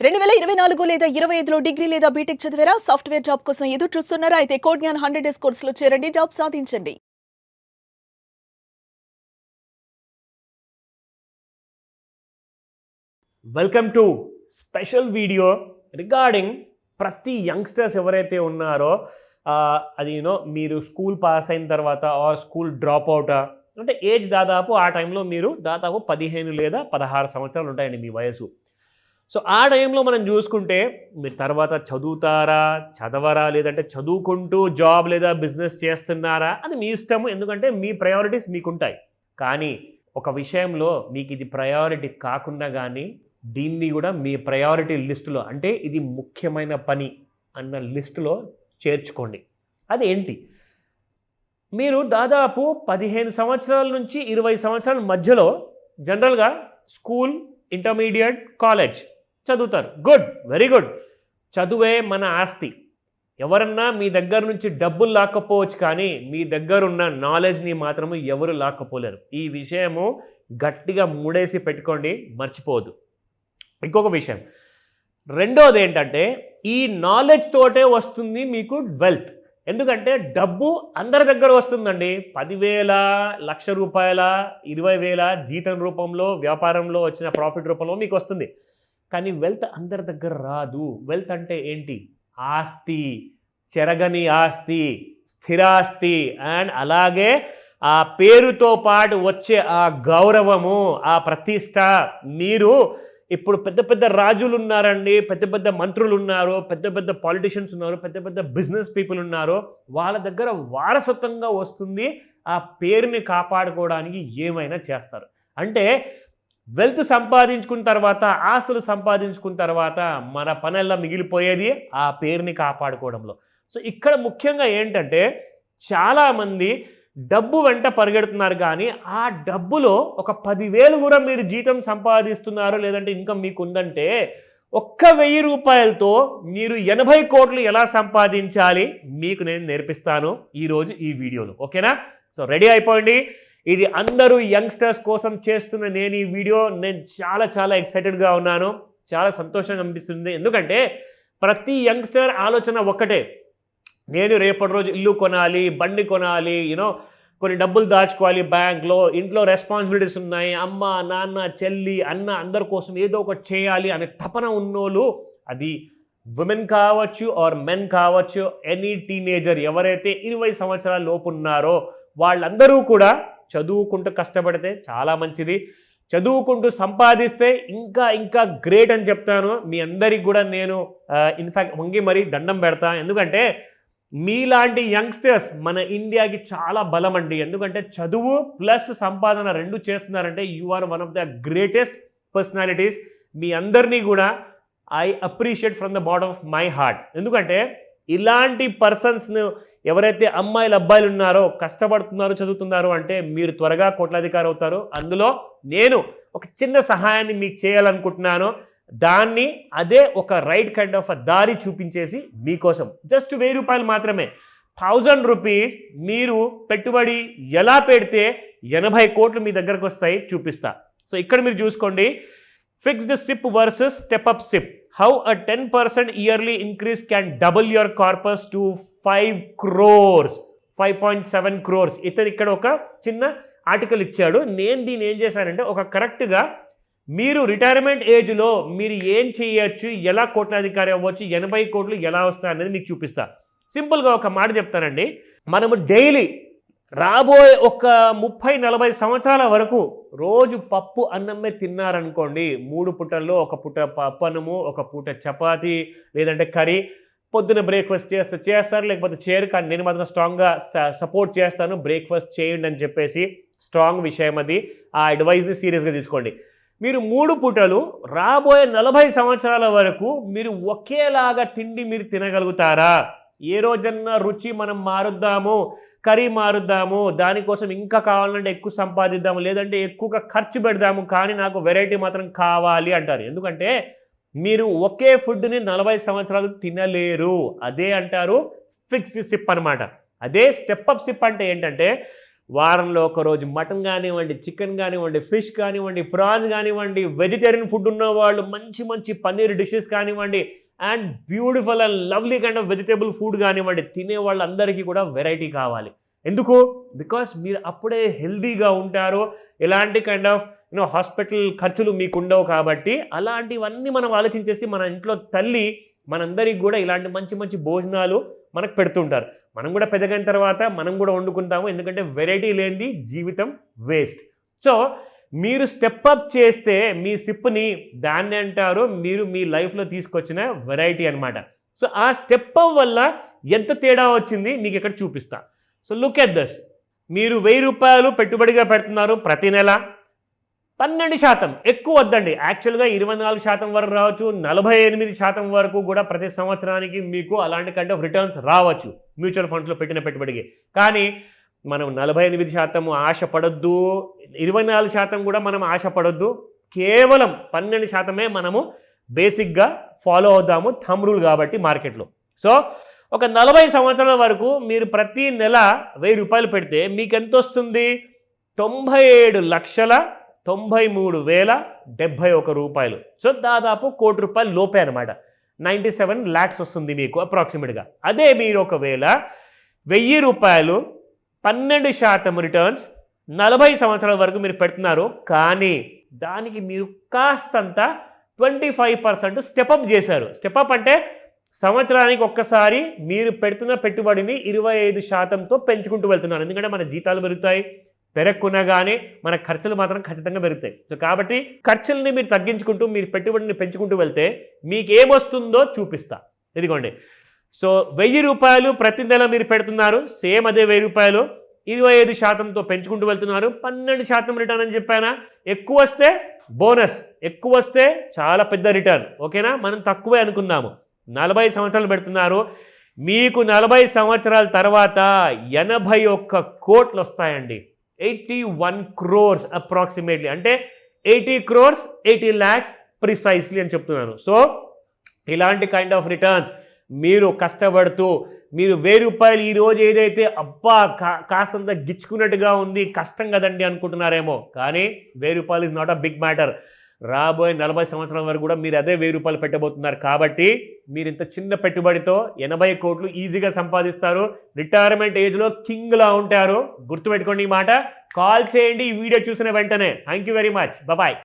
2024 లేదా 25లో డిగ్రీ లేదా బీటెక్ చదివారా? సాఫ్ట్‌వేర్ జాబ్ కోసం ఎదురు చూస్తున్నారా? అయితే కోడ్ జ్ఞాన్ 100 డేస్ కోర్సులో చేరండి, జాబ్ సాధించండి. Welcome to special video regarding ప్రతి యంగ్స్టర్స్ ఎవరైతే ఉన్నారో అది మీరు స్కూల్ పాస్ అయిన తర్వాత ఆర్ స్కూల్ డ్రాప్ అవుటా అంటే ఏజ్ దాదాపు ఆ టైంలో మీరు దాదాపు 15 లేదా 16 సంవత్సరాలు ఉంటాయండి మీ వయసు. సో ఆ టైంలో మనం చూసుకుంటే మీరు తర్వాత చదువుతారా, చదవరా, లేదంటే చదువుకుంటూ జాబ్ లేదా బిజినెస్ చేస్తున్నారా అది మీ ఇష్టము, ఎందుకంటే మీ ప్రయారిటీస్ మీకుంటాయి. కానీ ఒక విషయంలో మీకు ఇది ప్రయారిటీ కాకుండా కానీ దీన్ని కూడా మీ ప్రయారిటీ లిస్టులో, అంటే ఇది ముఖ్యమైన పని అన్న లిస్టులో చేర్చుకోండి. అది ఏంటి? మీరు దాదాపు 15 సంవత్సరాల నుంచి 20 సంవత్సరాల మధ్యలో జనరల్గా స్కూల్, ఇంటర్మీడియట్, కాలేజ్ చదువుతారు. Good, very good. చదువే మన ఆస్తి. ఎవరన్నా మీ దగ్గర నుంచి డబ్బులు లాక్కపోవచ్చు, కానీ మీ దగ్గర ఉన్న నాలెడ్జ్ని మాత్రము ఎవరు లాక్కపోలేరు. ఈ విషయము గట్టిగా మూడేసి పెట్టుకోండి, మర్చిపోవద్దు. ఇంకొక విషయం, రెండోది ఏంటంటే ఈ నాలెడ్జ్ తోటే వస్తుంది మీకు వెల్త్. ఎందుకంటే డబ్బు అందరి దగ్గర వస్తుందండి. 10,000, ₹1,00,000, 20,000 జీతం రూపంలో, వ్యాపారంలో వచ్చిన ప్రాఫిట్ రూపంలో మీకు వస్తుంది. కానీ వెల్త్ అందరి దగ్గర రాదు. వెల్త్ అంటే ఏంటి? ఆస్తి, చెరగని ఆస్తి, స్థిరాస్తి, అండ్ అలాగే ఆ పేరుతో పాటు వచ్చే ఆ గౌరవము, ఆ ప్రతిష్ట. మీరు ఇప్పుడు పెద్ద పెద్ద రాజులు ఉన్నారండి, పెద్ద పెద్ద మంత్రులు ఉన్నారు, పెద్ద పెద్ద పాలిటిషియన్స్ ఉన్నారు, పెద్ద పెద్ద బిజినెస్ పీపుల్ ఉన్నారు. వాళ్ళ దగ్గర వారసత్వంగా వస్తుంది. ఆ పేరుని కాపాడుకోవడానికి ఏమైనా చేస్తారు. అంటే వెల్త్ సంపాదించుకున్న తర్వాత, ఆస్తులు సంపాదించుకున్న తర్వాత మన పనెల్లా మిగిలిపోయేది ఆ పేరుని కాపాడుకోవడంలో. సో ఇక్కడ ముఖ్యంగా ఏంటంటే చాలామంది డబ్బు వెంట పరిగెడుతున్నారు, కానీ ఆ డబ్బులో ఒక 10,000 కూడా మీరు జీతం సంపాదిస్తున్నారు, లేదంటే ఇన్కమ్ మీకు ఉందంటే ఒక్క ₹1,000 మీరు 80 కోట్లు ఎలా సంపాదించాలి మీకు నేను నేర్పిస్తాను ఈరోజు ఈ వీడియోలో. ఓకేనా? సో రెడీ అయిపోండి. ఇది అందరూ యంగ్స్టర్స్ కోసం చేస్తున్న నేను ఈ వీడియో. నేను చాలా చాలా ఎక్సైటెడ్గా ఉన్నాను, చాలా సంతోషంగా అనిపిస్తుంది. ఎందుకంటే ప్రతి యంగ్స్టర్ ఆలోచన ఒక్కటే, నేను రేపటి రోజు ఇల్లు కొనాలి, బండి కొనాలి, కొన్ని డబ్బులు దాచుకోవాలి బ్యాంక్లో, ఇంట్లో రెస్పాన్సిబిలిటీస్ ఉన్నాయి, అమ్మ, నాన్న, చెల్లి, అన్న అందరి కోసం ఏదో ఒకటి చేయాలి అనే తపన ఉన్నోళ్ళు, అది విమెన్ కావచ్చు ఆర్ మెన్ కావచ్చు, ఎనీ టీనేజర్ ఎవరైతే 20 సంవత్సరాల లోపు ఉన్నారో వాళ్ళందరూ కూడా చదువుకుంటూ కష్టపడితే చాలా మంచిది. చదువుకుంటూ సంపాదిస్తే ఇంకా ఇంకా గ్రేట్ అని చెప్తాను. మీ అందరికి కూడా నేను ఇన్ఫ్యాక్ట్ వంగి మరీ దండం పెడతా. ఎందుకంటే మీలాంటి యంగ్స్టర్స్ మన ఇండియాకి చాలా బలం అండి. ఎందుకంటే చదువు ప్లస్ సంపాదన రెండు చేస్తున్నారంటే you are one of the greatest personalities. మీ అందరినీ కూడా I appreciate from the bottom of my heart. ఎందుకంటే ఇలాంటి పర్సన్స్ను ఎవరైతే అమ్మాయిలు, అబ్బాయిలు ఉన్నారో, కష్టపడుతున్నారో, చదువుతున్నారో అంటే మీరు త్వరగా కోట్లాధికారి అవుతారు. అందులో నేను ఒక చిన్న సహాయాన్ని మీకు చేయాలనుకుంటున్నాను. దాన్ని అదే ఒక రైట్ కైండ్ ఆఫ్ దారి చూపించేసి మీకోసం జస్ట్ ₹1,000 మాత్రమే, 1000 రూపీస్ మీరు పెట్టుబడి ఎలా పెడితే 80 కోట్లు మీ దగ్గరకు వస్తాయి చూపిస్తా. సో ఇక్కడ మీరు చూసుకోండి, fixed SIP versus step up SIP, how a 10% yearly increase can double your corpus to 5 crores, 5.7 crores. ఇతను ఇక్కడ ఒక చిన్న ఆర్టికల్ ఇచ్చాడు. నేను దీన్ని ఏం చేశానంటే ఒక కరెక్ట్గా మీరు రిటైర్మెంట్ ఏజ్లో మీరు ఏం చేయొచ్చు, ఎలా కోట్లాధికారి అవ్వచ్చు, 80 కోట్లు ఎలా వస్తాయి అనేది మీకు చూపిస్తా. సింపుల్గా ఒక మాట చెప్తానండి. మనము డైలీ రాబోయే ఒక 30-40 సంవత్సరాల వరకు రోజు పప్పు అన్నమే తిన్నారనుకోండి, 3 పూటల్లో ఒక పూట పప్పు అన్నము, ఒక పూట చపాతీ లేదంటే కర్రీ, పొద్దున బ్రేక్ఫాస్ట్ చేస్తారు, లేకపోతే చేయరు. కానీ నేను మాత్రం స్ట్రాంగ్గా సపోర్ట్ చేస్తాను, బ్రేక్ఫాస్ట్ చేయండి అని చెప్పేసి. స్ట్రాంగ్ విషయం అది. ఆ అడ్వైస్ని సీరియస్గా తీసుకోండి. మీరు 3 పూటలు రాబోయే 40 సంవత్సరాల వరకు మీరు ఒకేలాగా తిండి మీరు తినగలుగుతారా? ఏ రోజన్నా రుచి మనం మారుద్దాము, కర్రీ మారుద్దాము, దానికోసం ఇంకా కావాలంటే ఎక్కువ సంపాదిద్దాము, లేదంటే ఎక్కువగా ఖర్చు పెడదాము, కానీ నాకు వెరైటీ మాత్రం కావాలి అంటారు. ఎందుకంటే మీరు ఒకే ఫుడ్ని 40 సంవత్సరాలు తినలేరు. అదే అంటారు ఫిక్స్డ్ సిప్ అనమాట. అదే స్టెప్ అప్ సిప్ అంటే ఏంటంటే వారంలో ఒకరోజు మటన్ కానివ్వండి, చికెన్ కానివ్వండి, ఫిష్ కానివ్వండి, ప్రాన్స్ కానివ్వండి, వెజిటేరియన్ ఫుడ్ ఉన్న వాళ్ళు మంచి మంచి పన్నీర్ డిషెస్ కానివ్వండి, and beautiful and lovely kind of vegetable food కానివ్వండి, తినే వాళ్ళందరికీ కూడా వెరైటీ కావాలి. ఎందుకు? బికాస్ మీరు అప్పుడే హెల్దీగా ఉంటారు. ఎలాంటి కైండ్ ఆఫ్ హాస్పిటల్ ఖర్చులు మీకు ఉండవు. కాబట్టి అలాంటివన్నీ మనం ఆలోచించేసి మన ఇంట్లో తల్లి మనందరికి కూడా ఇలాంటి మంచి మంచి భోజనాలు మనకు పెడుతుంటారు. మనం కూడా పెద్దగైన తర్వాత మనం కూడా వండుకుంటాము. ఎందుకంటే వెరైటీ లేనిది జీవితం వేస్ట్. సో మీరు స్టెప్ అప్ చేస్తే మీ సిప్ని దాన్ని అంటారు మీరు మీ లైఫ్లో తీసుకొచ్చిన వెరైటీ అనమాట. సో ఆ స్టెప్ అప్ వల్ల ఎంత తేడా వచ్చింది మీకు ఇక్కడ చూపిస్తా. So look at this. మీరు 1000 రూపాయలు పెట్టుబడిగా పెడుతున్నారు ప్రతి నెల. 12% ఎక్కువ వద్దండి. యాక్చువల్గా 24% వరకు రావచ్చు, 48% వరకు కూడా ప్రతి సంవత్సరానికి మీకు అలాంటి కైండ్ ఆఫ్ రిటర్న్స్ రావచ్చు మ్యూచువల్ ఫండ్స్లో పెట్టిన పెట్టుబడికి. కానీ మనం 48% ఆశపడొద్దు, 24% కూడా మనం ఆశపడొద్దు. కేవలం 12% మనము బేసిక్గా ఫాలో అవుదాము, థంబ్ రూల్ కాబట్టి మార్కెట్లో. సో ఒక 40 సంవత్సరాల వరకు మీరు ప్రతి నెల 1000 రూపాయలు పెడితే మీకు ఎంత వస్తుంది? 97,93,071 రూపాయలు. సో దాదాపు ₹1 కోటి లోపే అనమాట. 97 lakhs వస్తుంది మీకు అప్రాక్సిమేట్గా. అదే మీరు ఒకవేళ 1000 రూపాయలు 12% రిటర్న్స్ 40 సంవత్సరాల వరకు మీరు పెడుతున్నారు. కానీ దానికి మీరు కాస్తంత 25% స్టెప్అప్ చేశారు. స్టెప్అప్ అంటే సంవత్సరానికి ఒక్కసారి మీరు పెడుతున్న పెట్టుబడిని 25%తో పెంచుకుంటూ వెళ్తున్నారు. ఎందుకంటే మన జీతాలు పెరుగుతాయి, పెరగకునగానే మన ఖర్చులు మాత్రం ఖచ్చితంగా పెరుగుతాయి. సో కాబట్టి ఖర్చుల్ని మీరు తగ్గించుకుంటూ మీరు పెట్టుబడిని పెంచుకుంటూ వెళ్తే మీకు ఏమొస్తుందో చూపిస్తా. ఇదిగోండి. సో 1000 రూపాయలు ప్రతి నెల మీరు పెడుతున్నారు. సేమ్ అదే 1000 రూపాయలు 25%తో పెంచుకుంటూ వెళ్తున్నారు. 12% రిటర్న్ అని చెప్పానా? ఎక్కువ వస్తే బోనస్, ఎక్కువ వస్తే చాలా పెద్ద రిటర్న్. ఓకేనా? మనం తక్కువే అనుకుందాము. 40 సంవత్సరాలు పెడుతున్నారు. మీకు 40 సంవత్సరాల తర్వాత 81 కోట్లు వస్తాయండి. 81 crores అప్రాక్సిమేట్లీ. అంటే 80 crores 80 lakhs ప్రిసైస్లీ అని చెప్తున్నాను. సో ఇలాంటి కైండ్ ఆఫ్ రిటర్న్స్ మీరు కష్టపడుతూ మీరు 1000 రూపాయలు ఈరోజు ఏదైతే అబ్బా కాస్తంత గిచ్చుకున్నట్టుగా ఉంది, కష్టం కదండి అనుకుంటున్నారేమో. కానీ 1000 రూపాయలు is not a big matter. రాబోయే 40 సంవత్సరాల వరకు కూడా మీరు అదే 1000 రూపాయలు పెట్టబోతున్నారు. కాబట్టి మీరు ఇంత చిన్న పెట్టుబడితో 80 కోట్లు ఈజీగా సంపాదిస్తారు. రిటైర్మెంట్ ఏజ్లో కింగ్లా ఉంటారు. గుర్తుపెట్టుకోండి ఈ మాట. కాల్ చేయండి ఈ వీడియో చూసిన వెంటనే. Thank you very much. Bye.